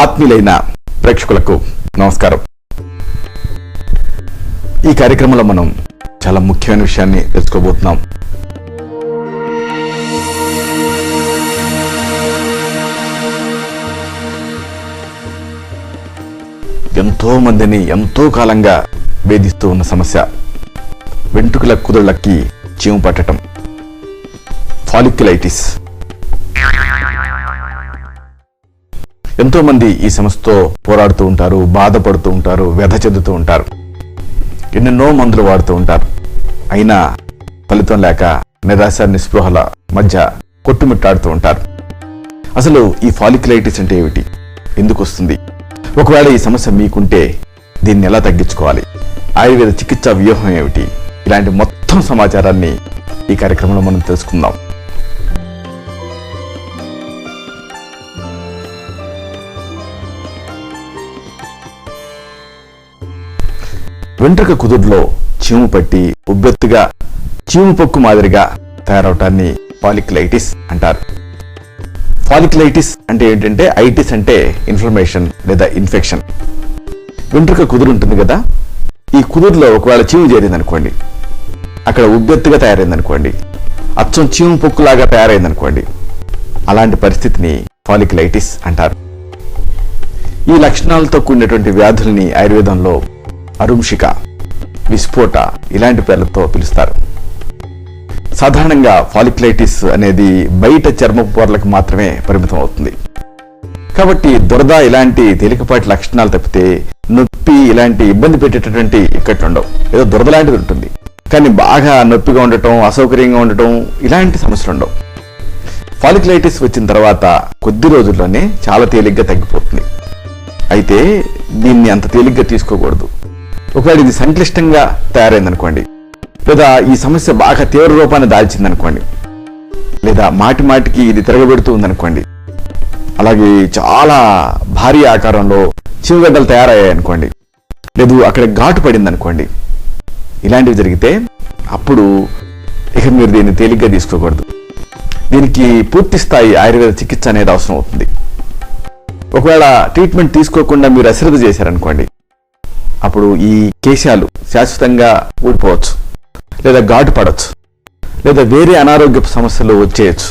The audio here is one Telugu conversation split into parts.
ఆత్మీయులైన ప్రేక్షకులకు నమస్కారం. ఈ కార్యక్రమంలో మనం చాలా ముఖ్యమైన విషయాన్ని తెలుసుకోబోతున్నాం. ఎంతో మందిని ఎంతో కాలంగా వేధిస్తూ ఉన్న సమస్య వెంట్రుకల కుదుళ్ళకి చీము పట్టడం, ఫాలిక్యులైటిస్. ఎంతో మంది ఈ సమస్యతో పోరాడుతూ ఉంటారు, బాధపడుతూ ఉంటారు, వ్యధ చెందుతూ ఉంటారు, ఎన్నెన్నో మందులు వాడుతూ ఉంటారు. అయినా ఫలితం లేక నిరాశ నిస్పృహల మధ్య కొట్టుమిట్టాడుతూ ఉంటారు. అసలు ఈ ఫాలిక్యులైటిస్ అంటే ఏమిటి, ఎందుకు వస్తుంది, ఒకవేళ ఈ సమస్య మీకుంటే దీన్ని ఎలా తగ్గించుకోవాలి, ఆయుర్వేద చికిత్సా వ్యూహం ఏమిటి, ఇలాంటి మొత్తం సమాచారాన్ని ఈ కార్యక్రమంలో మనం తెలుసుకుందాం. వెంట్రుక కుదురులో చీము పట్టి ఉబ్బెత్తుగా చీము పొక్కు మాదిరిగా తయారవటాన్ని ఫాలిక్యులైటిస్ అంటారు. ఫాలిక్యులైటిస్ అంటే ఏంటంటే, ఐటిస్ అంటే ఇన్ఫ్లమేషన్ లేదా ఇన్ఫెక్షన్. వెంట్రుక కుదురు ఉంటుంది కదా, ఈ కుదురులో ఒకవేళ చీము చేరిందనుకోండి, అక్కడ ఉబ్బెత్తుగా తయారైందనుకోండి, అచ్చం చీము పొక్కులాగా తయారైందనుకోండి, అలాంటి పరిస్థితిని ఫాలిక్యులైటిస్ అంటారు. ఈ లక్షణాలతో కూడినటువంటి వ్యాధుల్ని ఆయుర్వేదంలో అరుంశిక, విస్ఫోట ఇలాంటి పేర్లతో పిలుస్తారు. సాధారణంగా ఫాలిక్యులైటిస్ అనేది బయట చర్మపు పొరలకు మాత్రమే పరిమితం అవుతుంది. కాబట్టి దురద ఇలాంటి తేలికపాటి లక్షణాలు తప్పితే నొప్పి ఇలాంటి ఇబ్బంది పెట్టేటటువంటి ఇక్కట్లు ఉండవు. ఏదో దురద లాంటిది ఉంటుంది, కానీ బాగా నొప్పిగా ఉండటం, అసౌకర్యంగా ఉండటం ఇలాంటి సమస్యలు ఉండవు. ఫాలిక్యులైటిస్ వచ్చిన తర్వాత కొద్ది రోజుల్లోనే చాలా తేలిగ్గా తగ్గిపోతుంది. అయితే దీన్ని అంత తేలిగ్గా తీసుకోకూడదు. ఒకవేళ ఇది సంక్లిష్టంగా తయారైందనుకోండి, లేదా ఈ సమస్య బాగా తీవ్ర రూపాన్ని దాల్చిందనుకోండి, లేదా మాటి మాటికి ఇది తిరగబెడుతూ ఉందనుకోండి, అలాగే చాలా భారీ ఆకారంలో చీమగడ్డలు తయారయ్యాయనుకోండి, లేదు అక్కడ ఘాటు పడింది అనుకోండి, ఇలాంటివి జరిగితే అప్పుడు ఇక మీరు దీన్ని తేలిగ్గా తీసుకోకూడదు. దీనికి పూర్తి స్థాయి ఆయుర్వేద చికిత్స అనేది అవసరం అవుతుంది. ఒకవేళ ట్రీట్మెంట్ తీసుకోకుండా మీరు అశ్రద్ధ చేశారనుకోండి, అప్పుడు ఈ కేశాలు శాశ్వతంగా ఊడిపోవచ్చు, లేదా ఘాటు పడవచ్చు, లేదా వేరే అనారోగ్య సమస్యలు వచ్చేయచ్చు.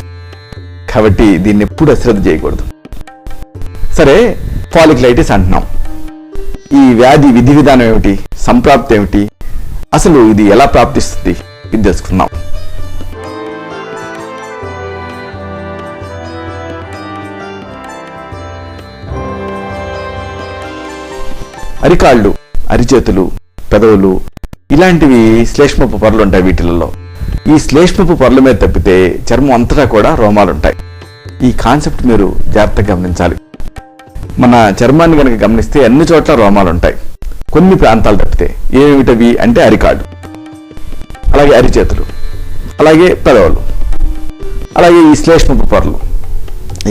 కాబట్టి దీన్ని ఎప్పుడు అశ్రద్ధ చేయకూడదు. సరే, ఫాలిక్యులైటిస్ అంటున్నాం. ఈ వ్యాధి విధి విధానం ఏమిటి, సంప్రాప్తి ఏమిటి, అసలు ఇది ఎలా ప్రాప్తిస్తుంది, ఇది తెలుసుకుందాం. అరికాళ్ళు, అరిచేతులు, పెదవులు ఇలాంటివి శ్లేష్మపు పొరలు ఉంటాయి. వీటిలలో ఈ శ్లేష్మపు పొరల మీద తప్పితే చర్మం అంతటా కూడా రోమాలు ఉంటాయి. ఈ కాన్సెప్ట్ మీరు జాగ్రత్తగా గమనించాలి. మన చర్మాన్ని కనుక గమనిస్తే అన్ని చోట్ల రోమాలు ఉంటాయి, కొన్ని ప్రాంతాలు తప్పితే. ఏమిటవి అంటే అరికాళ్ళు, అలాగే అరిచేతులు, అలాగే పెదవులు, అలాగే ఈ శ్లేష్మపు పొరలు.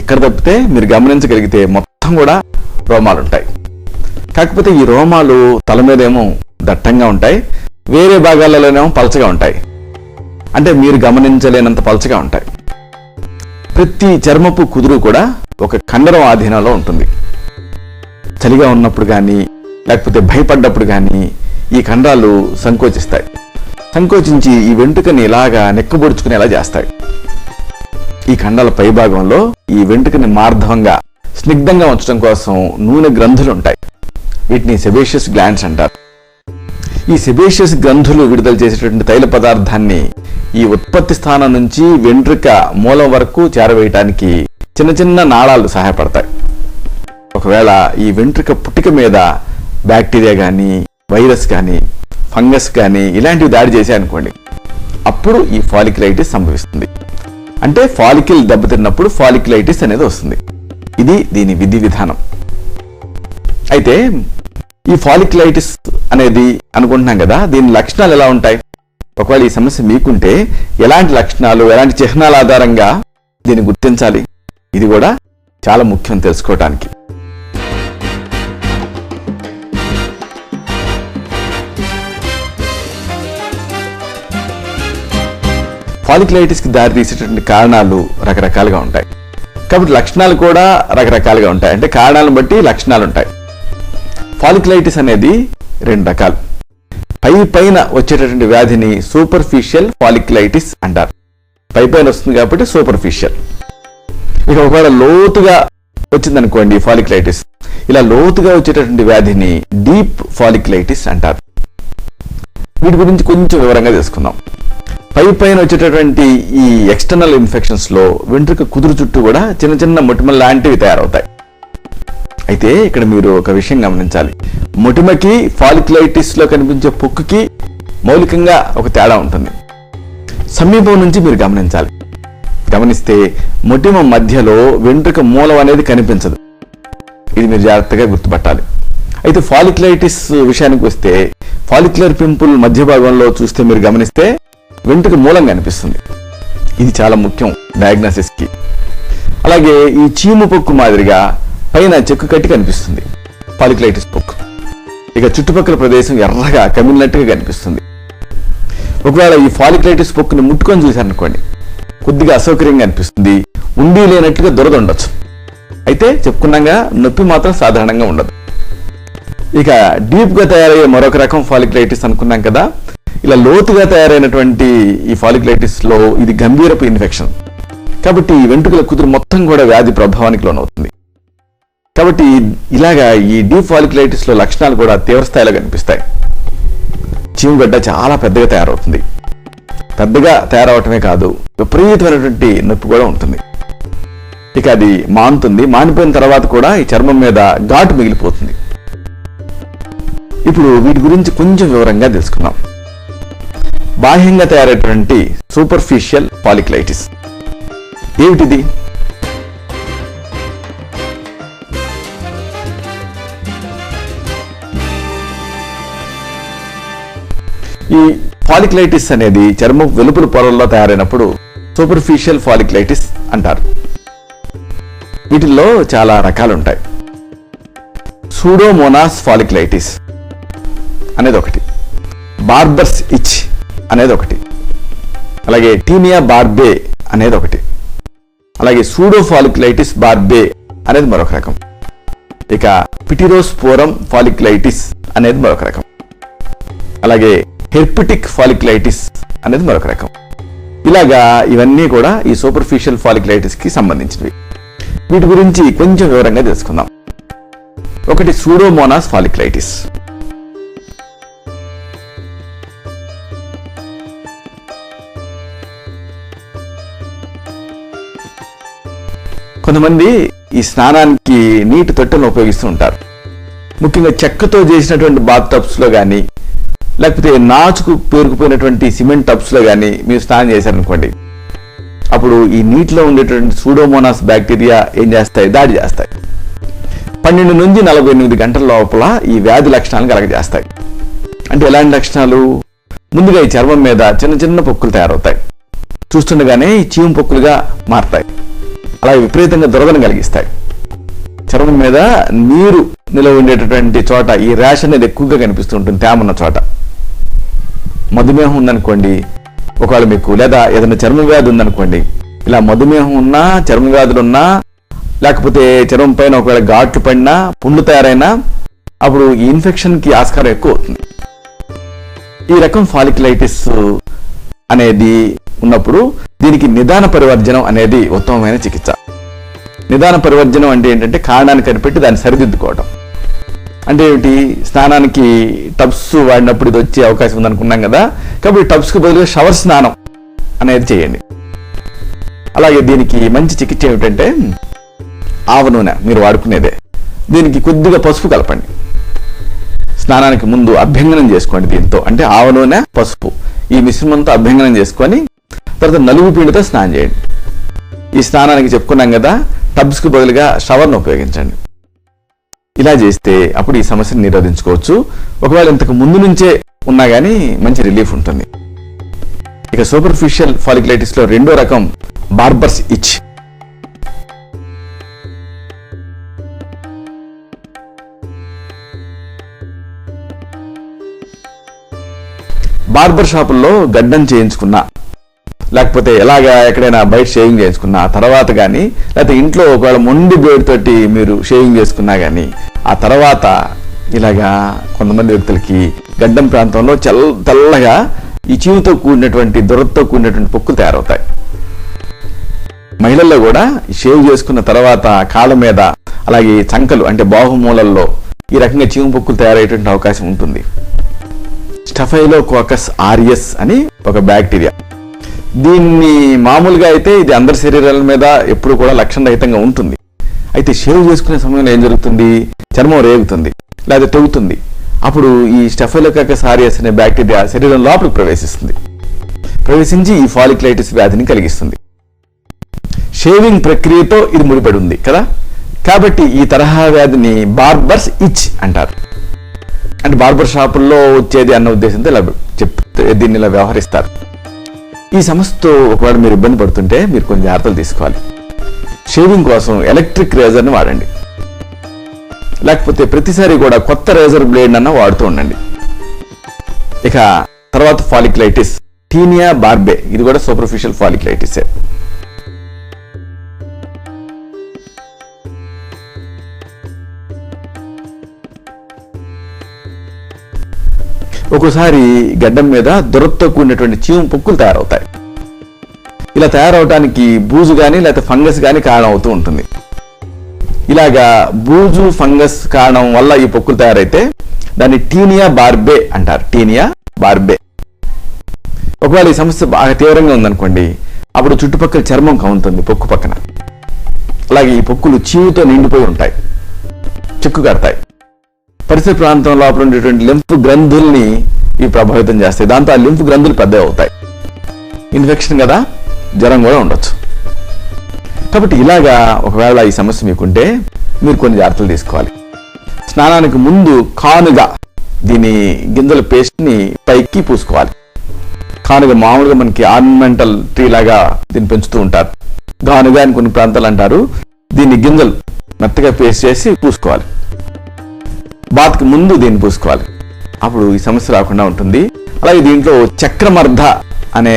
ఇక్కడ తప్పితే మీరు గమనించగలిగితే మొత్తం కూడా రోమాలు ఉంటాయి. కాకపోతే ఈ రోమాలు తల మీదేమో దట్టంగా ఉంటాయి, వేరే భాగాలలోనేమో పలచగా ఉంటాయి. అంటే మీరు గమనించలేనంత పలచగా ఉంటాయి. ప్రతి చర్మపు కుదురు కూడా ఒక కండరం ఆధీనంలో ఉంటుంది. చలిగా ఉన్నప్పుడు కానీ, లేకపోతే భయపడ్డప్పుడు కానీ ఈ కండరాలు సంకోచిస్తాయి. సంకోచించి ఈ వెంట్రుకని ఇలాగా నెక్కబొడుచుకునేలా చేస్తాయి. ఈ కండరాల పై భాగంలో ఈ వెంట్రుకని మార్ధవంగా, స్నిగ్ధంగా ఉంచడం కోసం నూనె గ్రంథులు ఉంటాయి. వీటిని సెబేషియస్ గ్లాండ్స్ అంటారు. ఈ సెబేషియస్ గ్రంథులు విడుదల చేసేటువంటి తైల పదార్థాన్ని ఈ ఉత్పత్తి స్థానం నుంచి వెంట్రుక మూలం వరకు చేరవేయటానికి చిన్న చిన్న నాళాలు సహాయపడతాయి. ఒకవేళ ఈ వెంట్రుక పుట్టిక మీద బ్యాక్టీరియా కానీ, వైరస్ కానీ, ఫంగస్ కానీ ఇలాంటివి దాడి చేశాయనుకోండి, అప్పుడు ఈ ఫాలిక్యులైటిస్ సంభవిస్తుంది. అంటే ఫాలిక్యుల్ దెబ్బతిన్నప్పుడు ఫాలిక్యులైటిస్ అనేది వస్తుంది. ఇది దీని విధి విధానం. అయితే ఈ ఫాలిక్యులైటిస్ అనేది అనుకుంటున్నాం కదా, దీని లక్షణాలు ఎలా ఉంటాయి, ఒకవేళ ఈ సమస్య మీకుంటే ఎలాంటి లక్షణాలు, ఎలాంటి చిహ్నాల ఆధారంగా దీన్ని గుర్తించాలి, ఇది కూడా చాలా ముఖ్యం తెలుసుకోవటానికి. ఫాలిక్యులైటిస్కి దారి తీసేటటువంటి కారణాలు రకరకాలుగా ఉంటాయి. కాబట్టి లక్షణాలు కూడా రకరకాలుగా ఉంటాయి, అంటే కారణాలను బట్టి లక్షణాలు ఉంటాయి. ఫాలిక్యులైటిస్ అనేది 2 రకాలు. పైన వచ్చేటటువంటి వ్యాధిని సూపర్ఫిషియల్ ఫాలిక్యులైటిస్ అంటారు. పైన వస్తుంది కాబట్టి సూపర్ఫిషియల్. ఇక ఒకవేళ లోతుగా వచ్చిందనుకోండి ఫాలిక్యులైటిస్, ఇలా లోతుగా వచ్చేటటువంటి వ్యాధిని డీప్ ఫాలిక్యులైటిస్ అంటారు. వీటి గురించి కొంచెం వివరంగా తెలుసుకుందాం. పైన వచ్చేటటువంటి ఈ ఎక్స్టర్నల్ ఇన్ఫెక్షన్స్ లో వెంట్రుక కుదురు చుట్టూ కూడా చిన్న చిన్న మొటిమలు లాంటివి తయారవుతాయి. అయితే ఇక్కడ మీరు ఒక విషయం గమనించాలి. మొటిమకి ఫాలిక్యులైటిస్ లో కనిపించే పొక్కుకి మౌలికంగా ఒక తేడా ఉంటుంది. సమీపం నుంచి మీరు గమనించాలి. గమనిస్తే మొటిమ మధ్యలో వెంట్రుక మూలం అనేది కనిపించదు. ఇది మీరు జాగ్రత్తగా గుర్తుపట్టాలి. అయితే ఫాలిక్యులైటిస్ విషయానికి వస్తే ఫాలిక్యులర్ పింపుల్ మధ్య భాగంలో చూస్తే మీరు గమనిస్తే వెంట్రుక మూలం కనిపిస్తుంది. ఇది చాలా ముఖ్యం డయాగ్నోసిస్ కి. అలాగే ఈ చీము పొక్కు మాదిరిగా పైన చెక్కు కట్టి కనిపిస్తుంది ఫాలిక్యులైటిస్ పొక్కు. ఇక చుట్టుపక్కల ప్రదేశం ఎర్రగా కమిలినట్టుగా కనిపిస్తుంది. ఒకవేళ ఈ ఫాలిక్యులైటిస్ పొక్కుని ముట్టుకొని చూశారనుకోండి, కొద్దిగా అసౌకర్యంగా అనిపిస్తుంది, ఉండి లేనట్లుగా దురద ఉండొచ్చు. అయితే చెప్పుకున్నాగా నొప్పి మాత్రం సాధారణంగా ఉండదు. ఇక డీప్ గా తయారయ్యే మరొక రకం ఫాలిక్యులైటిస్ అనుకున్నాం కదా. ఇలా లోతుగా తయారైనటువంటి ఈ ఫాలిక్యులైటిస్ లో ఇది గంభీరపు ఇన్ఫెక్షన్ కాబట్టి ఈ వెంట్రుకల కుదురు మొత్తం కూడా వ్యాధి ప్రభావానికి లోనవుతుంది. కాబట్టి ఇలాగా ఈ డీప్ ఫాలిక్యులైటిస్ లో లక్షణాలు కూడా తీవ్ర స్థాయిలో కనిపిస్తాయి. చీముగడ్డ చాలా పెద్దగా తయారవుతుంది. పెద్దగా తయారవటమే కాదు, విపరీతమైనటువంటి నొప్పి కూడా ఉంటుంది. ఇక అది మానుతుంది. మానిపోయిన తర్వాత కూడా ఈ చర్మం మీద ఘాటు మిగిలిపోతుంది. ఇప్పుడు వీటి గురించి కొంచెం వివరంగా తెలుసుకుందాం. బాహ్యంగా తయారైనటువంటి సూపర్ఫిషియల్ ఫాలిక్యులైటిస్ ఏమిటిది? ఈ ఫాలిక్యులైటిస్ అనేది చర్మం వెలుపల పొరల్లో తయారైనప్పుడు సూపర్ఫిషియల్ ఫాలిక్యులైటిస్ అంటారు. వీటిల్లో చాలా రకాలు ఉంటాయి. సూడోమోనాస్ ఫాలిక్యులైటిస్ అనేది ఒకటి, బార్బర్స్ ఇచ్ అనేది ఒకటి, అలాగే టీనియా బార్బే అనేది ఒకటి, అలాగే సూడో ఫాలిక్యులైటిస్ బార్బే అనేది మరొక రకం. ఇక పిటిరోస్పోరం ఫాలిక్యులైటిస్ అనేది మరొక రకం, అలాగే హెర్పిటిక్ ఫాలిక్యులైటిస్ అనేది మరొక రకం. ఇలాగా ఇవన్నీ కూడా ఈ సూపర్ఫిషియల్ ఫాలిక్యులైటిస్ కి సంబంధించినవి. వీటి గురించి కొంచెం వివరంగా తెలుసుకుందాం. ఒకటి సూడోమోనాస్ ఫాలిక్యులైటిస్. కొంతమంది ఈ స్నానానికి నీటి తొట్టెలను ఉపయోగిస్తూ ఉంటారు. ముఖ్యంగా చెక్కతో చేసినటువంటి బాత్ టబ్స్ లో కానీ, లేకపోతే నాచుకు పేరుకుపోయినటువంటి సిమెంట్ టబ్స్ లో కానీ మీరు స్నానం చేశారనుకోండి, అప్పుడు ఈ నీటిలో ఉండేటువంటి సూడోమోనాస్ బ్యాక్టీరియా ఏం చేస్తాయి? దాడి చేస్తాయి. 12 నుంచి 48 గంటల లోపల ఈ వ్యాధి లక్షణాలను కలగజేస్తాయి. అంటే ఎలాంటి లక్షణాలు? ముందుగా ఈ చర్మం మీద చిన్న చిన్న పొక్కులు తయారవుతాయి. చూస్తుండగానే ఈ చీము పొక్కులుగా మారతాయి. అలాగే విపరీతంగా దురదను కలిగిస్తాయి. చర్మం మీద నీరు నిలవ ఉండేటటువంటి చోట ఈ ర్యాష్ అనేది ఎక్కువగా కనిపిస్తుంటుంది, తేమన్న చోట. మధుమేహం ఉందనుకోండి ఒకవేళ మీకు, లేదా ఏదైనా చర్మ వ్యాధి ఉందనుకోండి, ఇలా మధుమేహం ఉన్నా, చర్మ వ్యాధులు ఉన్నా, లేకపోతే చర్మం పైన ఒకవేళ ఘాట్లు పడినా, పుండ్లు తయారైనా, అప్పుడు ఈ ఇన్ఫెక్షన్ కి ఆస్కారం ఎక్కువ అవుతుంది. ఈ రకం ఫాలిక్యులైటిస్ అనేది ఉన్నప్పుడు దీనికి నిదాన పరివర్జనం అనేది ఉత్తమమైన చికిత్స. నిదాన పరివర్జనం అంటే ఏంటంటే కారణాన్ని కనిపెట్టి దాన్ని సరిదిద్దుకోవడం. అంటే ఏమిటి? స్నానానికి టబ్స్ వాడినప్పుడు ఇది వచ్చే అవకాశం ఉందనుకున్నాం కదా, కాబట్టి టబ్స్ కి బదులుగా షవర్ స్నానం అనేది చేయండి. అలాగే దీనికి మంచి చికిత్స ఏమిటంటే ఆవ నూనె మీరు వాడుకునేదే, దీనికి కొద్దిగా పసుపు కలపండి. స్నానానికి ముందు అభ్యంగనం చేసుకోండి దీంతో, అంటే ఆవ నూనె, పసుపు ఈ మిశ్రమంతో అభ్యంగనం చేసుకొని తర్వాత నలుగు పిండితో స్నానం చేయండి. ఈ స్నానానికి చెప్పుకున్నాం కదా, టబ్స్ కు బదులుగా షవర్ను ఉపయోగించండి. ఇలా చేస్తే అప్పుడు ఈ సమస్యను నిరోధించుకోవచ్చు. ఒకవేళ ఇంతకు ముందు నుంచే ఉన్నా కానీ మంచి రిలీఫ్ ఉంటుంది. ఇక సూపర్ఫిషియల్ ఫాలిక్యులైటిస్ లో రెండో రకం బార్బర్స్ ఇచ్. బార్బర్ షాపుల్లో గడ్డం చేయించుకున్నా, లేకపోతే ఎలాగా ఎక్కడైనా బయట షేవింగ్ చేసుకున్నా ఆ తర్వాత కానీ, లేకపోతే ఇంట్లో ఒకవేళ మొండి బ్లేడ్ తోటి మీరు షేవింగ్ చేసుకున్నా కానీ ఆ తర్వాత ఇలాగా కొంతమంది వ్యక్తులకి గడ్డం ప్రాంతంలో తెల్లగా ఈ చీవుతో కూడినటువంటి దురదతో కూడినటువంటి పొక్కులు తయారవుతాయి. మహిళల్లో కూడా షేవ్ చేసుకున్న తర్వాత కాళ్ళ మీద అలాగే చంకలు అంటే బాహుమూలల్లో ఈ రకంగా చీము పొక్కులు తయారయ్యేటువంటి అవకాశం ఉంటుంది. స్టఫైలోకోకస్ ఆరియస్ అని ఒక బ్యాక్టీరియా. దీన్ని మామూలుగా అయితే ఇది అందరి శరీరాల మీద ఎప్పుడు కూడా లక్షణరహితంగా ఉంటుంది. అయితే షేవ్ చేసుకునే సమయంలో ఏం జరుగుతుంది, చర్మం రేగుతుంది లేదా తెగుతుంది. అప్పుడు ఈ స్టఫైలోకోకస్ ఆరియస్ అనే బ్యాక్టీరియా శరీరం లోపలికి ప్రవేశించి ఈ ఫాలిక్యులైటిస్ వ్యాధిని కలిగిస్తుంది. షేవింగ్ ప్రక్రియతో ఇది ముడిపడి ఉంది కదా, కాబట్టి ఈ తరహా వ్యాధిని బార్బర్స్ ఇచ్ అంటారు. అంటే బార్బర్ షాపుల్లో వచ్చేది అన్న ఉద్దేశంతో ఇలా దీన్ని ఇలా వ్యవహరిస్తారు. ఈ సమస్యతో ఒకవేళ మీరు ఇబ్బంది పడుతుంటే మీరు కొన్ని జాగ్రత్తలు తీసుకోవాలి. షేవింగ్ కోసం ఎలక్ట్రిక్ రేజర్ని వాడండి, లేకపోతే ప్రతిసారి కూడా కొత్త రేజర్ బ్లేడ్ అన్న వాడుతూ ఉండండి. ఇక తర్వాత ఫాలిక్యులైటిస్ టీనియా బార్బే, ఇది కూడా సూపర్ఫిషియల్ ఫాలిక్యులైటిసే. ఒక్కోసారి గడ్డం మీద దురదతో కూడినటువంటి చీము పొక్కులు తయారవుతాయి. ఇలా తయారవడానికి బూజు కానీ లేకపోతే ఫంగస్ కానీ కారణం అవుతూ ఉంటుంది. ఇలాగా బూజు ఫంగస్ కారణం వల్ల ఈ పొక్కులు తయారైతే దాన్ని టీనియా బార్బే అంటారు. టీనియా బార్బే. ఒకవేళ ఈ సమస్య బాగా తీవ్రంగా ఉందనుకోండి, అప్పుడు చుట్టుపక్కల చర్మం కమ్ముతుంది పొక్కు పక్కన. అలాగే ఈ పొక్కులు చీవుతో నిండిపోయి ఉంటాయి, చిక్కు కడతాయి. పరిసర ప్రాంతం లోపల ఉండేటువంటి లింఫ్ గ్రంథుల్ని ఇవి ప్రభావితం చేస్తాయి. దాంతో ఆ లింఫ్ గ్రంథులు పెద్దవి అవుతాయి. ఇన్ఫెక్షన్ కదా, జ్వరం కూడా ఉండొచ్చు. కాబట్టి ఇలాగా ఒకవేళ ఈ సమస్య మీకుంటే మీరు కొన్ని జాగ్రత్తలు తీసుకోవాలి. స్నానానికి ముందు కానుగా దీని గింజల పేస్ట్ని పైకి పూసుకోవాలి. కానుగ మామూలుగా మనకి ఆర్నమెంటల్ ట్రీ లాగా దీన్ని పెంచుతూ ఉంటారు. గానుగా అని కొన్ని ప్రాంతాలు అంటారు. దీన్ని గింజలు మెత్తగా పేస్ట్ చేసి పూసుకోవాలి. బాత్కి ముందు దీన్ని పూసుకోవాలి. అప్పుడు ఈ సమస్య రాకుండా ఉంటుంది. అలాగే దీంట్లో చక్రమర్ధ అనే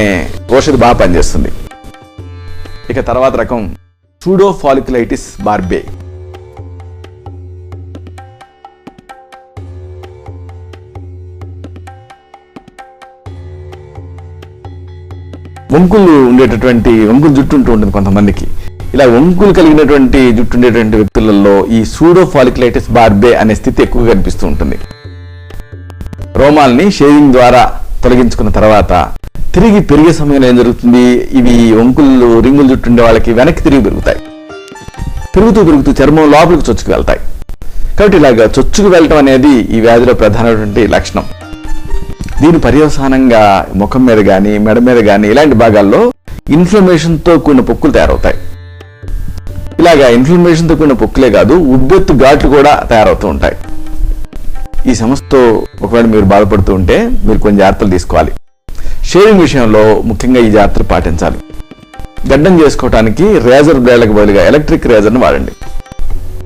ఔషధి బాగా పనిచేస్తుంది. ఇక తర్వాత రకం సూడో ఫాలిక్యులైటిస్ బార్బే. వంకులు ఉండేటటువంటి వంకులు జుట్టు ఉంటూ ఉంటుంది కొంతమందికి. ఇలా వంకులు కలిగినటువంటి జుట్టు ఉండేటువంటి వ్యక్తులలో ఈ సూడో ఫాలిక్యులైటిస్ బార్బే అనే స్థితి ఎక్కువగా కనిపిస్తూ ఉంటుంది. రోమాల్ని షేవింగ్ ద్వారా తొలగించుకున్న తర్వాత తిరిగి పెరిగే సమయంలో ఏం జరుగుతుంది, ఇవి వంకులు రింగులు జుట్టు ఉండే వాళ్ళకి వెనక్కి తిరిగి పెరుగుతాయి. పెరుగుతూ చర్మం లోపలికి చొచ్చుకు వెళ్తాయి. కాబట్టి ఇలాగా చొచ్చుకు వెళ్ళటం అనేది ఈ వ్యాధిలో ప్రధానమైనటువంటి లక్షణం. దీని పర్యవసానంగా ముఖం మీద కానీ మెడ మీద కానీ ఇలాంటి భాగాల్లో ఇన్ఫ్లమేషన్తో కూడిన పొక్కులు తయారవుతాయి. ఇలాగా ఇన్ఫ్లమేషన్తో కూడిన పొక్కులే కాదు, ఉబ్బెత్తు ఘాట్లు కూడా తయారవుతూ ఉంటాయి. ఈ సమస్యతో ఒకవేళ మీరు బాధపడుతూ ఉంటే మీరు కొన్ని జాగ్రత్తలు తీసుకోవాలి. షేవింగ్ విషయంలో ముఖ్యంగా ఈ జాగ్రత్తలు పాటించాలి. గడ్డం చేసుకోవడానికి రేజర్ బ్లేడ్లకు బదులుగా ఎలక్ట్రిక్ రేజర్ని వాడండి.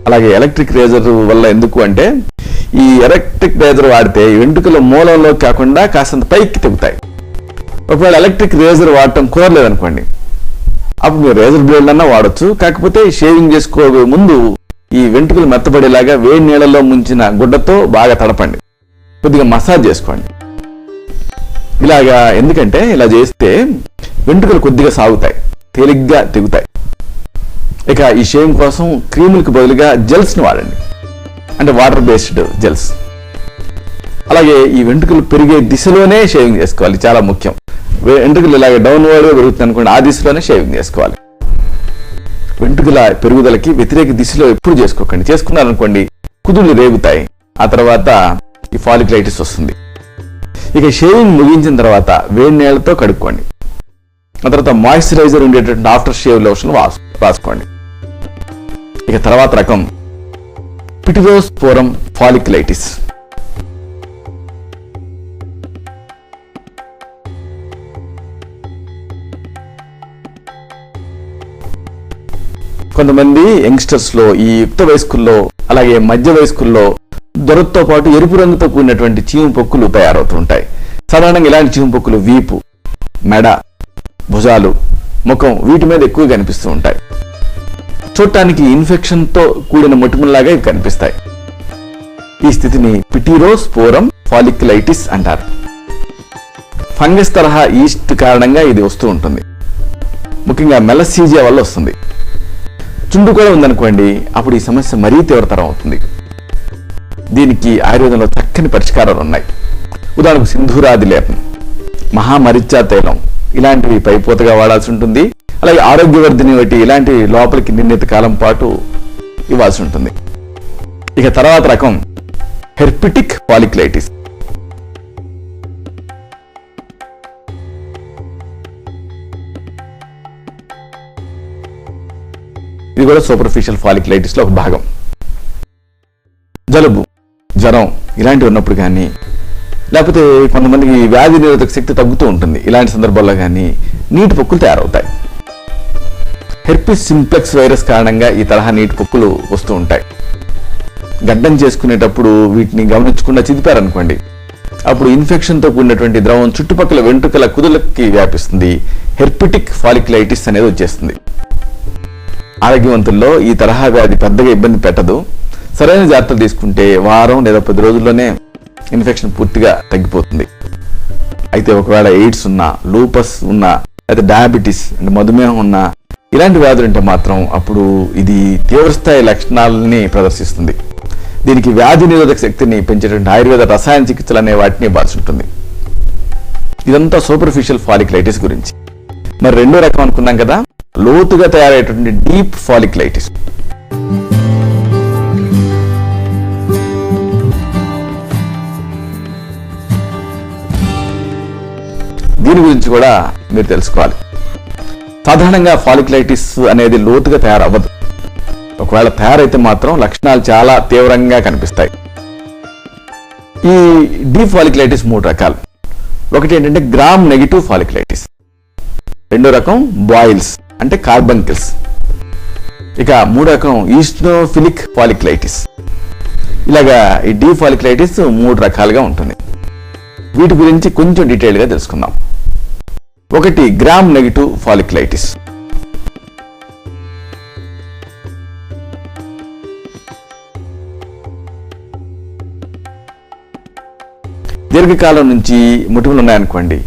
అలాగే ఎలక్ట్రిక్ రేజర్ వల్ల ఎందుకు అంటే, ఈ ఎలక్ట్రిక్ రేజర్ వాడితే వెంట్రుకల మూలంలో కాకుండా కాస్తంత పైకి తెగుతాయి. ఒకవేళ ఎలక్ట్రిక్ రేజర్ వాడటం కోరలేదనుకోండి, అప్పుడు మీరు రేజర్ బ్లేడ్ అన్నా వాడచ్చు. కాకపోతే షేవింగ్ చేసుకోబోయే ముందు ఈ వెంట్రుకలు మెత్తబడేలాగా వేడి నీళ్ళలో ముంచిన గుడ్డతో బాగా తడపండి, కొద్దిగా మసాజ్ చేసుకోండి. ఇలాగా ఎందుకంటే ఇలా చేస్తే వెంట్రుకలు కొద్దిగా సాగుతాయి, తేలిగ్గా తెగుతాయి. ఇక ఈ షేవింగ్ కోసం క్రీములకు బదులుగా జెల్స్ని వాడండి, అంటే వాటర్ బేస్డ్ జెల్స్. అలాగే ఈ వెంట్రుకలు పెరిగే దిశలోనే షేవింగ్ చేసుకోవాలి, చాలా ముఖ్యం. వెంట్రుకలు ఇలాగే డౌన్వర్డ్ పెరుగుతుంది అనుకోండి, ఆ దిశలోనే షేవింగ్ చేసుకోవాలి. వెంట్రుకల పెరుగుదలకి వ్యతిరేక దిశలో ఎప్పుడు చేసుకోకండి. చేసుకున్నారనుకోండి కుదుళ్ళు రేగుతాయి, ఆ తర్వాత ఈ ఫాలిక్యులైటిస్ వస్తుంది. ఇక షేవింగ్ ముగించిన తర్వాత వేడి నీళ్లతో కడుక్కోండి. ఆ తర్వాత మాయిశ్చరైజర్ ఉండేటటువంటి ఆఫ్టర్ షేవ్ లోషన్ రాసుకోండి. ఇక తర్వాత రకం పిటిరోస్పోరం ఫాలిక్యులైటిస్. కొంతమంది యంగ్స్టర్స్ లో, ఈ యుక్త వయస్కుల్లో అలాగే మధ్య వయస్కుల్లో దొరతో పాటు ఎరుపు రంగుతో కూడినటువంటి చీము పొక్కులు తయారవుతూ ఉంటాయి. సాధారణంగా ఇలాంటి చీము పొక్కులు వీపు, మెడ, భుజాలు, ముఖం వీటి మీద ఎక్కువ కనిపిస్తూ ఉంటాయి. చూడటానికి ఇన్ఫెక్షన్తో కూడిన మొటిమల్లాగా ఇవి కనిపిస్తాయి. ఈ స్థితిని పిటిరోస్పోరం ఫాలిక్యులైటిస్ అంటారు. ఫంగస్ తరహా ఈస్ట్ కారణంగా ఇది వస్తూ ఉంటుంది. ముఖ్యంగా మెలసీజియా వల్ల వస్తుంది. చుండు కూడా ఉందనుకోండి, అప్పుడు ఈ సమస్య మరీ తీవ్రతరం అవుతుంది. దీనికి ఆయుర్వేదంలో చక్కని పరిష్కారాలు ఉన్నాయి. ఉదాహరణకు సింధూరాది లేపం, మహామరిచ్చా తైలం ఇలాంటివి పైపోతగా వాడాల్సి ఉంటుంది. అలాగే ఆరోగ్యవర్ధిని వంటి ఇలాంటివి లోపలికి నిర్ణీత కాలం పాటు ఇవ్వాల్సి ఉంటుంది. ఇక తర్వాత రకం హెర్పిటిక్ ఫాలిక్యులైటిస్. ఇది కూడా సూపర్ఫిషియల్ ఫాలిక్యులైటిస్ లో ఒక భాగం. జలుబు, జ్వరం ఇలాంటివి ఉన్నప్పుడు కానీ, లేకపోతే కొంతమందికి వ్యాధి నిరోధక శక్తి తగ్గుతూ ఉంటుంది, ఇలాంటి సందర్భాల్లో కానీ నీటి పొక్కులు తయారవుతాయి. హెర్పిస్ సింప్లెక్స్ వైరస్ కారణంగా ఈ తరహా నీటి పొక్కులు వస్తూ ఉంటాయి. గడ్డం చేసుకునేటప్పుడు వీటిని గమనించకుండా చిదిపారనుకోండి, అప్పుడు ఇన్ఫెక్షన్తో కూడినటువంటి ద్రవం చుట్టుపక్కల వెంట్రుకల కుదులకి వ్యాపిస్తుంది. హెర్పిటిక్ ఫాలిక్యులైటిస్ అనేది వచ్చేస్తుంది. ఆరోగ్యవంతుల్లో ఈ తరహా వ్యాధి పెద్దగా ఇబ్బంది పెట్టదు. సరైన జాగ్రత్తలు తీసుకుంటే వారం లేదా 10 రోజుల్లోనే ఇన్ఫెక్షన్ పూర్తిగా తగ్గిపోతుంది. అయితే ఒకవేళ ఎయిడ్స్ ఉన్నా, లూపస్ ఉన్నా, లేదా డయాబెటీస్ అంటే మధుమేహం ఉన్నా, ఇలాంటి వ్యాధులు ఉంటే మాత్రం అప్పుడు ఇది తీవ్రస్థాయి లక్షణాలని ప్రదర్శిస్తుంది. దీనికి వ్యాధి నిరోధక శక్తిని పెంచేటువంటి ఆయుర్వేద రసాయన చికిత్సలు అనే వాటిని ఇవ్వాల్సి ఉంటుంది. ఇదంతా సూపర్ఫిషియల్ ఫాలిక్యులైటిస్ గురించి. మరి రెండో రకం అనుకున్నాం కదా, లోతుగా తయారయ్యేటువంటి డీప్ ఫాలిక్యులైటిస్. దీని గురించి కూడా మీరు తెలుసుకోవాలి. సాధారణంగా ఫాలిక్యులైటిస్ అనేది లోతుగా తయారవ్వదు. ఒకవేళ తయారైతే మాత్రం లక్షణాలు చాలా తీవ్రంగా కనిపిస్తాయి. ఈ డీప్ ఫాలిక్యులైటిస్ 3 రకాలు. ఒకటి ఏంటంటే గ్రామ్ నెగిటివ్ ఫాలిక్యులైటిస్. రెండో రకం బాయిల్స్ అంటే కార్బంకిల్స్. ఇక 3 రకం ఈస్నోఫిలిక్ ఫాలిక్యులైటిస్. ఇలాగా ఈ డీప్ ఫాలిక్యులైటిస్ 3 రకాలుగా ఉంటుంది. వీటి గురించి కొంచెం డీటెయిల్గా తెలుసుకుందాం. ఒకటి గ్రామ్ నెగిటివ్ ఫాలిక్యులైటిస్. దీర్ఘకాలం నుంచి ముటిమలు ఉన్నాయనుకోండి,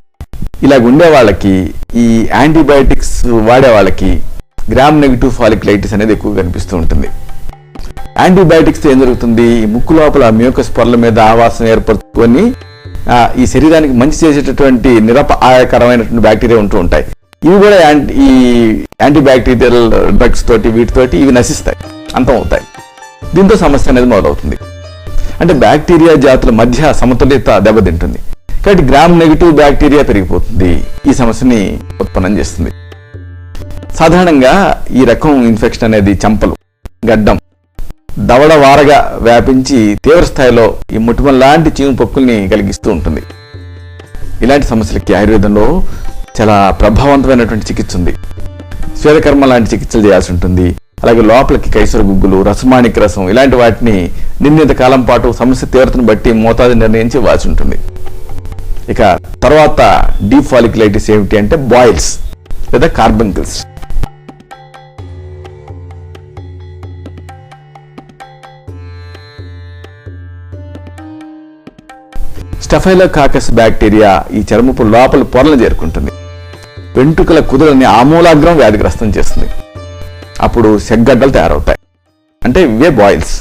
ఇలాగ ఉండే వాళ్ళకి, ఈ యాంటీబయాటిక్స్ వాడే వాళ్ళకి గ్రామ్ నెగిటివ్ ఫాలిక్యులైటిస్ అనేది ఎక్కువ కనిపిస్తూ ఉంటుంది. యాంటీబయాటిక్స్తో ఏం జరుగుతుంది, ఈ ముక్కు లోపల మ్యూకస్ పొరల మీద ఆవాసన ఏర్పరచుకొని ఈ శరీరానికి మంచి చేసేటటువంటి నిరపాయకరమైనటువంటి బ్యాక్టీరియా ఉంటూ ఉంటాయి. ఇవి కూడా ఈ యాంటీబ్యాక్టీరియల్ డ్రగ్స్ తోటి వీటితోటి ఇవి నశిస్తాయి, అంతం అవుతాయి. దీంతో సమస్య అనేది మొదలవుతుంది. అంటే బ్యాక్టీరియా జాతుల మధ్య సమతుల్యత దెబ్బతింటుంది. కాబట్టి గ్రామ్ నెగిటివ్ బ్యాక్టీరియా పెరిగిపోతుంది, ఈ సమస్యని ఉత్పన్నం చేస్తుంది. సాధారణంగా ఈ రకం ఇన్ఫెక్షన్ అనేది చెంపలు, గడ్డం, దవడ వారగా వ్యాపించి తీవ్ర స్థాయిలో ఈ ముటిమల లాంటి చీము పొక్కుల్ని కలిగిస్తూ ఉంటుంది. ఇలాంటి సమస్యలకి ఆయుర్వేదంలో చాలా ప్రభావవంతమైనటువంటి చికిత్స ఉంది. శ్వేతకర్మ లాంటి చికిత్సలు చేయాల్సి ఉంటుంది. అలాగే లోపలికి కైసర గుగ్గులు, రసమాణిక రసం ఇలాంటి వాటిని నిర్ణీత కాలం పాటు సమస్య తీవ్రతను బట్టి మోతాదు నిర్ణయించి ఇవ్వాల్సి ఉంటుంది. ఇక తర్వాత డీప్ ఫాలిక్యులైటిస్ ఏమిటి అంటే బాయిల్స్ లేదా కార్బంకిల్స్. స్టెఫైలోకాకస్ బ్యాక్టీరియా ఈ చర్మపు లోపల పొరలను చేరుకుంటుంది. వెంట్రుకల కుదులని ఆమూలాగ్రం వ్యాధిగ్రస్తం చేస్తుంది. అప్పుడు సెగ్గడ్డలు తయారవుతాయి. అంటే ఇవే బాయిల్స్.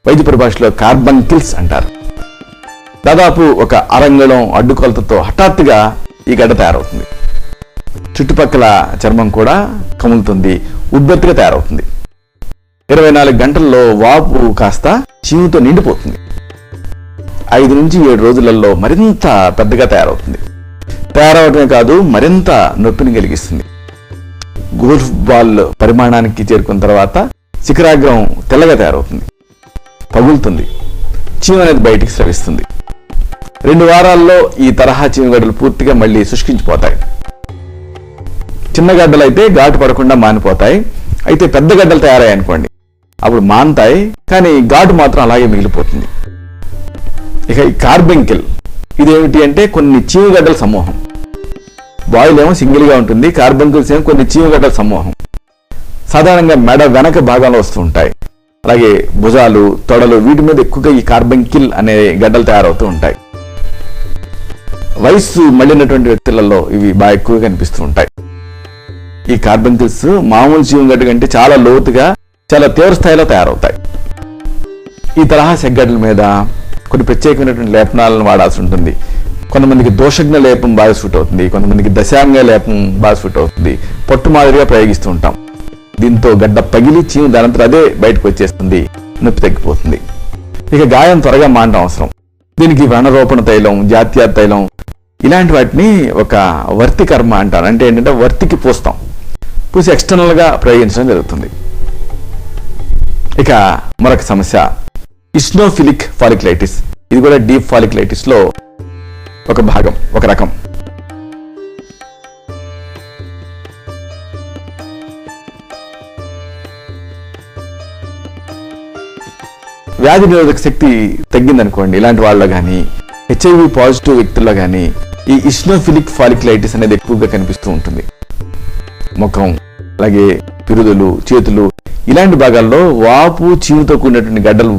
వైద్య పరిభాషలో కార్బంకిల్స్ అంటారు. దాదాపు ఒక అరంగుళం అడ్డుకొలతతో హఠాత్తుగా ఈ గడ్డ తయారవుతుంది. చుట్టుపక్కల చర్మం కూడా కములుతుంది, ఉబ్బెత్తుగా తయారవుతుంది. 24 గంటల్లో వాపు కాస్త చీముతో నిండిపోతుంది. 5 నుంచి 7 రోజులలో మరింత పెద్దగా తయారవుతుంది. తయారవడమే కాదు, మరింత నొప్పిని కలిగిస్తుంది. గోల్ఫ్ బాల్ పరిమాణానికి చేరుకున్న తర్వాత శిఖరాగ్రం తెల్లగా తయారవుతుంది, పగులుతుంది, చీము అనేది బయటికి స్రవిస్తుంది. 2 వారాల్లో ఈ తరహా చీమగడ్డలు పూర్తిగా మళ్ళీ శుష్కించిపోతాయి. చిన్న గడ్డలు అయితే ఘాటు పడకుండా మానిపోతాయి. అయితే పెద్ద గడ్డలు తయారయ్యాయి అనుకోండి, అప్పుడు మానుతాయి, కానీ ఘాటు మాత్రం అలాగే మిగిలిపోతుంది. ఇక ఈ కార్బంకిల్ ఇదేమిటి అంటే కొన్ని చీమగడ్డల సమూహం. బాయిల్ ఏమో సింగిల్గా ఉంటుంది, కార్బంకిల్స్ ఏమో కొన్ని చీమగడ్డల సమూహం. సాధారణంగా మెడ వెనక భాగంలో వస్తూ ఉంటాయి. అలాగే భుజాలు, తొడలు వీటి మీద ఎక్కువగా ఈ కార్బంకిల్ అనే గడ్డలు తయారవుతూ ఉంటాయి. వయస్సు మళ్ళినటువంటి వ్యక్తులలో ఇవి బాగా ఎక్కువగా కనిపిస్తూ ఉంటాయి. ఈ కార్బంకిల్స్ మామూలు చీమగడ్డ కంటే చాలా లోతుగా, చాలా తీవ్ర స్థాయిలో తయారవుతాయి. ఈ తరహా సెగ్గడ్డల మీద కొన్ని ప్రత్యేకమైనటువంటి లేపనాలను వాడాల్సి ఉంటుంది. కొంతమందికి దోషజ్ఞ లేపం బాగా సూట్ అవుతుంది, కొంతమందికి దశాంగ లేపం బాగా సూట్ అవుతుంది. పొట్టు మాదిరిగా ప్రయోగిస్తూ ఉంటాం. దీంతో గడ్డ పగిలి చీము దానంతా అదే బయటకు వచ్చేస్తుంది, నొప్పి తగ్గిపోతుంది. ఇక గాయం త్వరగా మానడం అవసరం. దీనికి వ్రణరోపణ తైలం, జాత్యా తైలం ఇలాంటి వాటిని ఒక వర్తి కర్మ అంటారు. అంటే ఏంటంటే వర్తికి పూస్తాం, పూసి ఎక్స్టర్నల్గా ప్రయోగించడం జరుగుతుంది. ఇక మరొక సమస్య ఇస్నోఫిలిక్ ఫాలిక్యులైటిస్. ఇది కూడా డీప్ ఫాలిక్యులైటిస్ లో ఒక భాగం, ఒక రకం. వ్యాధి నిరోధక శక్తి తగ్గిందనుకోండి, ఇలాంటి వాళ్ళలో కానీ హెచ్ఐవి పాజిటివ్ వ్యక్తుల్లో కానీ ఈ ఇస్నోఫిలిక్ ఫాలిక్యులైటిస్ అనేది ఎక్కువగా కనిపిస్తూ ఉంటుంది. ముఖం, అలాగే పిరుదులు, చేతులు ఇలాంటి భాగాల్లో వాపు, చీముతో కూడినటువంటి గడ్డలు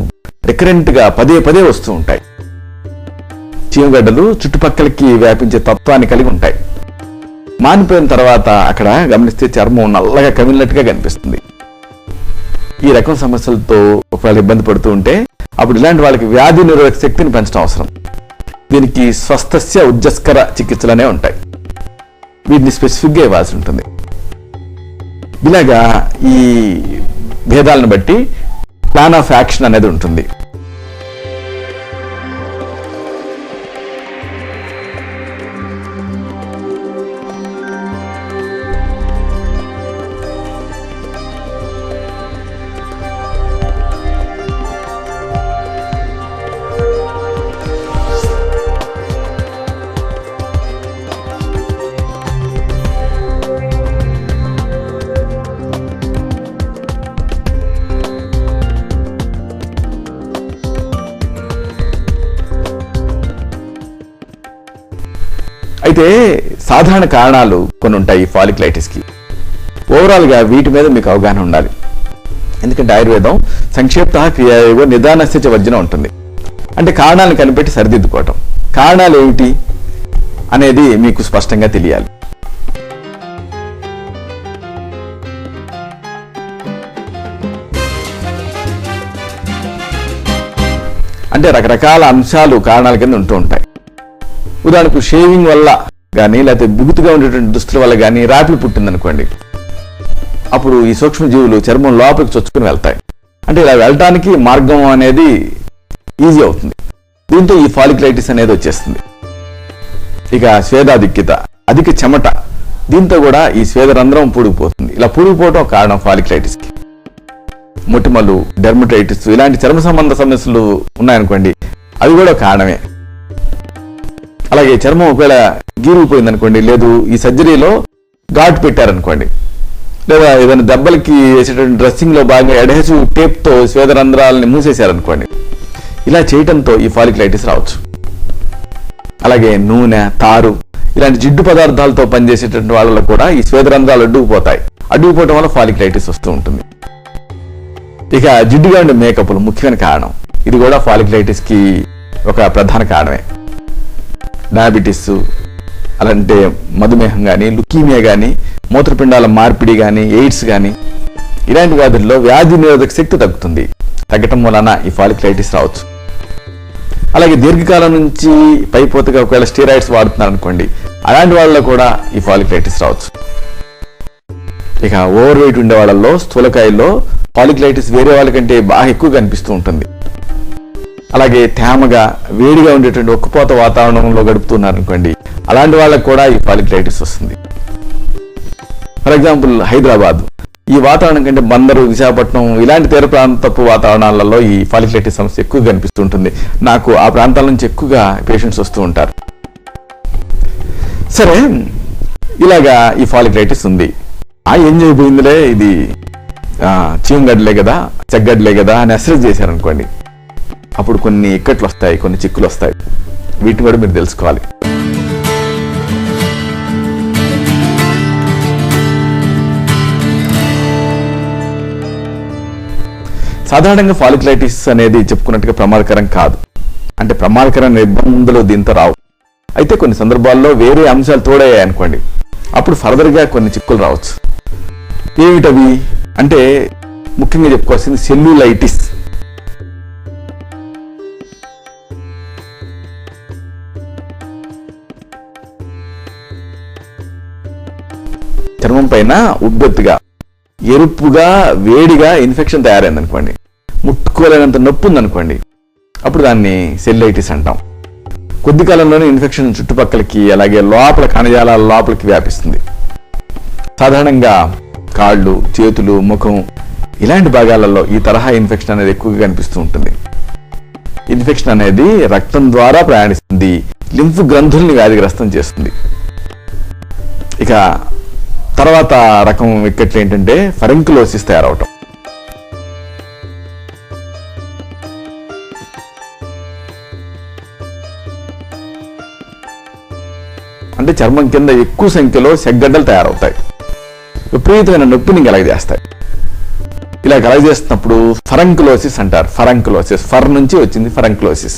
రికరెంట్ గా పదే పదే వస్తూ ఉంటాయి. చీమగడ్డలు చుట్టుపక్కలకి వ్యాపించే తత్వాన్ని కలిగి ఉంటాయి. మానిపోయిన తర్వాత అక్కడ గమనిస్తే చర్మం నల్లగా కమిలినట్టుగా కనిపిస్తుంది. ఈ రకం సమస్యలతో ఒకవేళ ఇబ్బంది పడుతూ ఉంటే అప్పుడు ఇలాంటి వాళ్ళకి వ్యాధి నిరోధక శక్తిని పెంచడం అవసరం. దీనికి స్వస్థస్య ఉజ్జస్కర చికిత్సలనే ఉంటాయి. వీటిని స్పెసిఫిక్గా ఇవ్వాల్సి ఉంటుంది. ఇలాగా ఈ భేదాలను బట్టి ప్లాన్ ఆఫ్ యాక్షన్ అనేది ఉంటుంది. అయితే సాధారణ కారణాలు కొన్ని ఉంటాయి ఈ ఫాలిక్యులైటిస్కి. ఓవరాల్గా వీటి మీద మీకు అవగాహన ఉండాలి. ఎందుకంటే ఆయుర్వేదం సంక్షిప్త క్రియాయోగ నిదానస్య వర్జన ఉంటుంది. అంటే కారణాలను కనిపెట్టి సరిదిద్దుకోవటం. కారణాలు ఏమిటి అనేది మీకు స్పష్టంగా తెలియాలి. అంటే రకరకాల అంశాలు కారణాల కింద ఉంటూ ఉంటాయి. ఉదాహరణకు షేవింగ్ వల్ల కానీ, లేకపోతే బిగుతుగా ఉండేటువంటి దుస్తుల వల్ల కానీ రాపిడి పుట్టిందనుకోండి, అప్పుడు ఈ సూక్ష్మజీవులు చర్మం లోపలికి చొచ్చుకుని వెళ్తాయి. అంటే ఇలా వెళ్ళటానికి మార్గం అనేది ఈజీ అవుతుంది. దీంతో ఈ ఫాలిక్యులైటిస్ అనేది వచ్చేస్తుంది. ఇక స్వేదాధిక్యత, అధిక చెమట, దీంతో కూడా ఈ స్వేదరంధ్రం పూడిపోతుంది. ఇలా పూడిపోవడం కారణం ఫాలిక్యులైటిస్కి. మొటిమలు, డెర్మటైటిస్ ఇలాంటి చర్మ సంబంధ సమస్యలు ఉన్నాయనుకోండి, అవి కూడా కారణమే. అలాగే చర్మం ఒకవేళ గీరిపోయింది అనుకోండి, లేదు ఈ సర్జరీలో ఘాటు పెట్టారనుకోండి, లేదా ఏదైనా దెబ్బలకి వేసేటువంటి డ్రెస్సింగ్ లో భాగంగా అడ్హెసివ్ టేప్ తో స్వేదరంధ్రాలని మూసేశారనుకోండి, ఇలా చేయటంతో ఈ ఫాలిక్యులైటిస్ రావచ్చు. అలాగే నూనె, తారు ఇలాంటి జిడ్డు పదార్థాలతో పనిచేసేటువంటి వాళ్ళలో కూడా ఈ స్వేదరంధ్రాలు అడ్డుకుపోతాయి. అడ్డుకుపోవటం వల్ల ఫాలిక్యులైటిస్ వస్తూ ఉంటుంది. ఇక జిడ్డుగా ఉండే మేకప్లు ముఖ్యమైన కారణం. ఇది కూడా ఫాలిక్యులైటిస్ కి ఒక ప్రధాన కారణమే. డయాబెటీస్, అలాంటి మధుమేహం కానీ, లుకీమియా కానీ, మూత్రపిండాల మార్పిడి కానీ, ఎయిడ్స్ కానీ ఇలాంటి వ్యాధుల్లో వ్యాధి నిరోధక శక్తి తగ్గుతుంది. తగ్గటం వలన ఈ ఫాలిక్యులైటిస్ రావచ్చు. అలాగే దీర్ఘకాలం నుంచి పైపోతగా ఒకవేళ స్టీరాయిడ్స్ వాడుతున్నారు అనుకోండి, అలాంటి వాళ్ళలో కూడా ఈ ఫాలిక్యులైటిస్ రావచ్చు. ఇక ఓవర్ వెయిట్ ఉండే వాళ్ళల్లో, స్థూలకాయల్లో ఫాలిక్యులైటిస్ వేరే వాళ్ళకంటే బాగా ఎక్కువ కనిపిస్తూ ఉంటుంది. అలాగే తేమగా, వేడిగా ఉండేటువంటి ఉక్కపోత వాతావరణంలో గడుపుతున్నారు అనుకోండి, అలాంటి వాళ్ళకు కూడా ఈ ఫాలిక్యులైటిస్ వస్తుంది. ఫర్ ఎగ్జాంపుల్ హైదరాబాద్, ఈ వాతావరణం కంటే బందరు, విశాఖపట్నం ఇలాంటి తీర ప్రాంతపు వాతావరణాలలో ఈ ఫాలిక్యులైటిస్ సమస్య ఎక్కువ కనిపిస్తుంటుంది. నాకు ఆ ప్రాంతాల నుంచి ఎక్కువగా పేషెంట్స్ వస్తూ ఉంటారు. సరే, ఇలాగా ఈ ఫాలిక్యులైటిస్ ఉంది. ఏం చేయబోయిందిలే, ఇది చీమగడ్డలే కదా, చెగ్గడ్డలే కదా అని అసెస్ చేశారనుకోండి, అప్పుడు కొన్ని ఇక్కట్లు వస్తాయి, కొన్ని చిక్కులు వస్తాయి. వీటిని కూడా మీరు తెలుసుకోవాలి. సాధారణంగా ఫాలిక్యులైటిస్ అనేది చెప్పుకున్నట్టుగా ప్రమాదకరం కాదు, అంటే ప్రమాదకరమైన ఇబ్బందులు దీంతో రావు. అయితే కొన్ని సందర్భాల్లో వేరే అంశాలు తోడయ్యాయి అనుకోండి, అప్పుడు ఫర్దర్గా కొన్ని చిక్కులు రావచ్చు. ఏమిటవి అంటే ముఖ్యంగా చెప్పుకోవాల్సింది సెల్యులైటిస్. చర్మం పైన ఉబ్బెత్తుగా ఎరుపుగా వేడిగా ఇన్ఫెక్షన్ తయారైంది అనుకోండి, ముట్టుకోలేనంత నొప్పి ఉందనుకోండి, అప్పుడు దాన్ని సెల్యులైటిస్ అంటాం. కొద్ది కాలంలోనే ఇన్ఫెక్షన్ చుట్టుపక్కలకి అలాగే లోపల కణజాలాల లోపలికి వ్యాపిస్తుంది. సాధారణంగా కాళ్ళు, చేతులు, ముఖం ఇలాంటి భాగాలలో ఈ తరహా ఇన్ఫెక్షన్ అనేది ఎక్కువగా కనిపిస్తూ ఉంటుంది. ఇన్ఫెక్షన్ అనేది రక్తం ద్వారా ప్రయాణిస్తుంది, లింఫ్ గ్రంథుల్ని వ్యాధిగ్రస్తం చేస్తుంది. ఇక తర్వాత రకం వికెట్లు ఏంటంటే ఫరంకులోసిస్ తయారవటం. అంటే చర్మం కింద ఎక్కువ సంఖ్యలో సెగ్గడ్డలు తయారవుతాయి, విపరీతమైన నొప్పిని కలగజేస్తాయి. ఇలా కలగజేస్తున్నప్పుడు ఫరంకులోసిస్ అంటారు. ఫరంకులోసిస్, ఫర్ నుంచి వచ్చింది ఫరంకులోసిస్.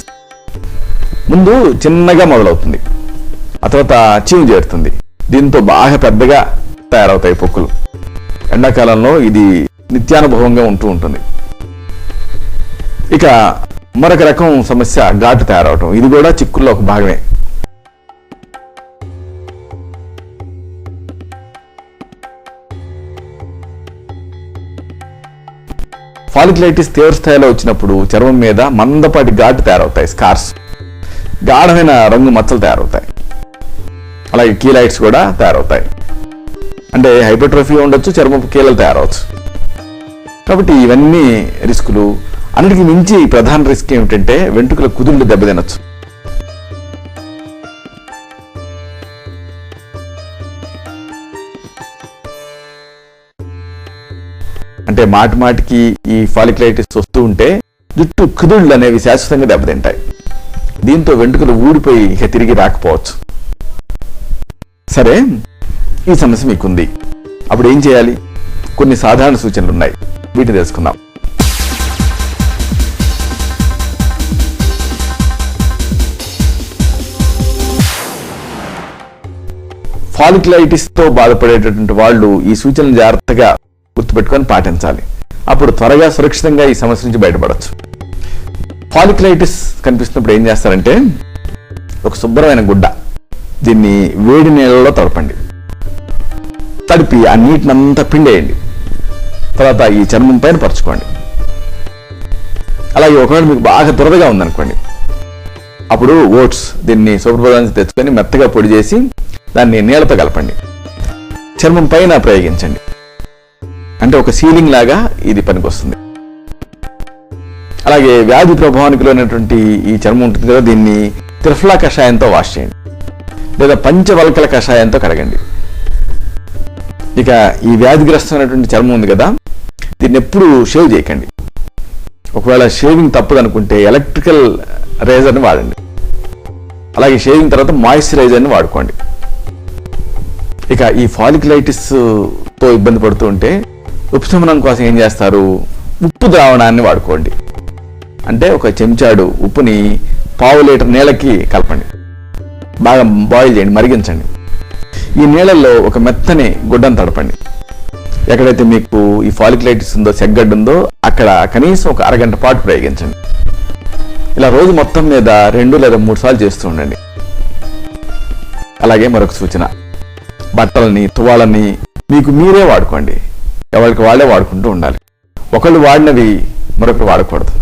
ముందు చిన్నగా మొదలవుతుంది, ఆ తర్వాత చీము చేరుతుంది. దీంతో బాగా పెద్దగా తయారవుతాయి పొక్కులు. ఎండాకాలంలో ఇది నిత్యానుభవంగా ఉంటూ ఉంటుంది. ఇక మరొక రకం సమస్య ఘాటు తయారవటం. ఇది కూడా చిక్కుల్లో ఒక భాగమే. ఫాలిక్యులైటిస్ తీవ్ర స్థాయిలో వచ్చినప్పుడు చర్మం మీద మందపాటి ఘాటు తయారవుతాయి, స్కార్స్, గాఢమైన రంగు మచ్చలు తయారవుతాయి. అలాగే కీలైట్స్ కూడా తయారవుతాయి. అంటే హైపర్ట్రోఫీ ఉండొచ్చు, చర్మపు కీలలు తయారవచ్చు. కాబట్టి ఇవన్నీ రిస్కులు. అన్నిటికీ మించి ప్రధాన రిస్క్ ఏమిటంటే వెంట్రుకల కుదుళ్ళు దెబ్బతినొచ్చు. అంటే మాటి మాటికి ఈ ఫాలిక్యులైటిస్ వస్తూ ఉంటే జుట్టు కుదుళ్ళు అనేవి శాశ్వతంగా దెబ్బతింటాయి. దీంతో వెంట్రుకలు ఊడిపోయి ఇక తిరిగి రాకపోవచ్చు. సరే, ఈ సమస్య మీకుంది, అప్పుడు ఏం చేయాలి? కొన్ని సాధారణ సూచనలు ఉన్నాయి, వీటిని తెలుసుకుందాం. ఫాలిక్యులైటిస్తో బాధపడేటటువంటి వాళ్ళు ఈ సూచనలు జాగ్రత్తగా గుర్తుపెట్టుకొని పాటించాలి. అప్పుడు త్వరగా సురక్షితంగా ఈ సమస్య నుంచి బయటపడవచ్చు. ఫాలిక్యులైటిస్ కనిపిస్తున్నప్పుడు ఏం చేస్తారంటే, ఒక శుభ్రమైన గుడ్డ, దీన్ని వేడి నీళ్ళలో తడపండి. తడిపి ఆ నీటినంతా పిండేయండి. తర్వాత ఈ చర్మం పైన పరుచుకోండి. అలాగే ఒకవేళ మీకు బాగా దురదగా ఉందనుకోండి, అప్పుడు ఓట్స్, దీన్ని శుభ్రపదాన్ని తెచ్చుకొని మెత్తగా పొడి చేసి దాన్ని నీళ్ళతో కలపండి, చర్మం పైన ప్రయోగించండి. అంటే ఒక సీలింగ్ లాగా ఇది పనికొస్తుంది. అలాగే వ్యాధి ప్రభావానికి లోనటువంటి ఈ చర్మం ఉంటుంది కదా, దీన్ని త్రిఫలా కషాయంతో వాష్ చేయండి, లేదా పంచవల్కల కషాయంతో కడగండి. ఇక ఈ వ్యాధిగ్రస్తమైనటువంటి చర్మం ఉంది కదా, దీన్ని ఎప్పుడు షేవ్ చేయకండి. ఒకవేళ షేవింగ్ తప్పదు అనుకుంటే ఎలక్ట్రికల్ రేజర్ని వాడండి. అలాగే షేవింగ్ తర్వాత మాయిశ్చరైజర్ని వాడుకోండి. ఇక ఈ ఫాలిక్యులైటిస్తో ఇబ్బంది పడుతూ ఉంటే ఉపశమనం కోసం ఏం చేస్తారు? ఉప్పు ద్రావణాన్ని వాడుకోండి. అంటే ఒక చెంచాడు ఉప్పుని పావు లీటర్ నీళ్ళకి కలపండి, బాగా బాయిల్ చేయండి, మరిగించండి. ఈ నీళ్ళల్లో ఒక మెత్తని గుడ్డను తడపండి. ఎక్కడైతే మీకు ఈ ఫాలిక్యులైటిస్ ఉందో, సెగ్గడ్డ ఉందో, అక్కడ కనీసం ఒక అరగంట పాటు ప్రయోగించండి. ఇలా రోజు మొత్తం మీద 2 లేదా 3 సార్లు చేస్తూ ఉండండి. అలాగే మరొక సూచన, బట్టలని, తువాళ్ళని మీకు మీరే వాడుకోండి. ఎవరికి వాళ్ళే వాడుకుంటూ ఉండాలి. ఒకళ్ళు వాడినవి మరొకరు వాడకూడదు.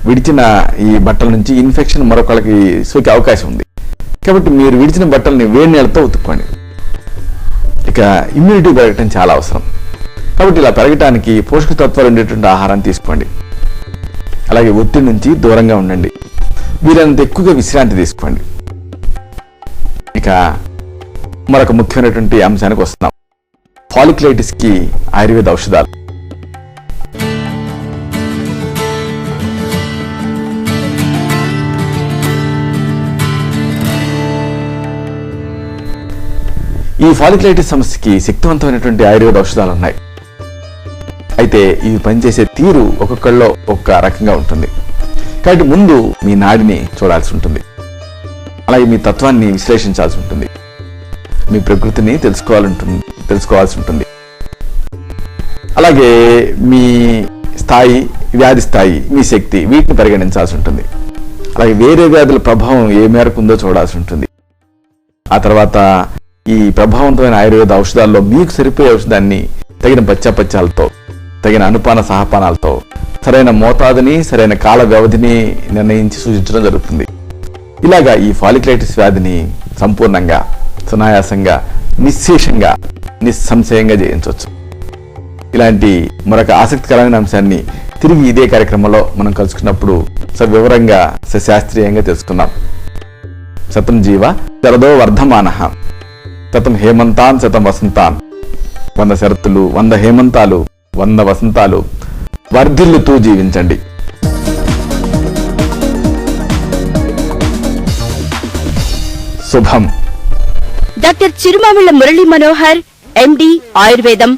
విడిచిన ఈ బట్టల నుంచి ఇన్ఫెక్షన్ మరొకరికి సోకే అవకాశం ఉంది. కాబట్టి మీరు విడిచిన బట్టల్ని వేడి నీళ్ళతో ఉతుక్కోండి. ఇక ఇమ్యూనిటీ పెరగటం చాలా అవసరం. కాబట్టి ఇలా పెరగటానికి పోషక తత్వాలు ఉండేటువంటి ఆహారాన్ని తీసుకోండి. అలాగే ఒత్తిడి నుంచి దూరంగా ఉండండి. వీలైనంత ఎక్కువగా విశ్రాంతి తీసుకోండి. ఇక మరొక ముఖ్యమైనటువంటి అంశానికి వస్తున్నాం, ఫాలిక్యులైటిస్కి ఆయుర్వేద ఔషధాలు. ఈ ఫాలిక్యులైటిస్ సమస్యకి శక్తివంతమైనటువంటి ఆయుర్వేద ఔషధాలు ఉన్నాయి. అయితే ఇవి పనిచేసే తీరు ఒక్కొక్కళ్ళలో ఒక్క రకంగా ఉంటుంది. కాబట్టి ముందు మీ నాడిని చూడాల్సి ఉంటుంది, అలాగే మీ తత్వాన్ని విశ్లేషించాల్సి ఉంటుంది, మీ ప్రకృతిని తెలుసుకోవాల్సి ఉంటుంది. అలాగే మీ స్థాయి, వ్యాధి స్థాయి, మీ శక్తి, వీటిని పరిగణించాల్సి ఉంటుంది. అలాగే వేరే వ్యాధుల ప్రభావం ఏ మేరకు ఉందో చూడాల్సి ఉంటుంది. ఆ తర్వాత ఈ ప్రభావవంతమైన ఆయుర్వేద ఔషధాల్లో మీకు సరిపోయే ఔషధాన్ని తగిన పత్యాపత్యాలతో, తగిన అనుపాన సహపానాలతో, సరైన మోతాదుని, సరైన కాల వ్యవధిని నిర్ణయించి సూచించడం జరుగుతుంది. ఇలాగా ఈ ఫాలిక్యులైటిస్ వ్యాధిని సంపూర్ణంగా, సునాయాసంగా, నిశ్శేషంగా, నిస్సంశయంగా జయించవచ్చు. ఇలాంటి మరొక ఆసక్తికరమైన అంశాన్ని తిరిగి ఇదే కార్యక్రమంలో మనం కలుసుకున్నప్పుడు సవివరంగా, శాస్త్రీయంగా తెలుసుకున్నాం. శతం జీవ శరదో వర్ధమానః, శతం హేమంతాన్ శతం వసంతాన్. 100 శరతులు, 100 హేమంతాలు, 100 వసంతాలు వర్ధిల్లుతూ జీవించండి. శుభం. డాక్టర్ చిరుమామిళ్ల మురళీ మనోహర్, ఎండి, ఆయుర్వేదం,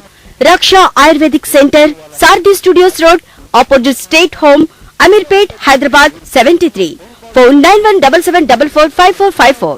రక్ష ఆయుర్వేదిక్ సెంటర్, సార్డి studios road, opposite state home, Ameerpet, Hyderabad 73. Phone 9177445454.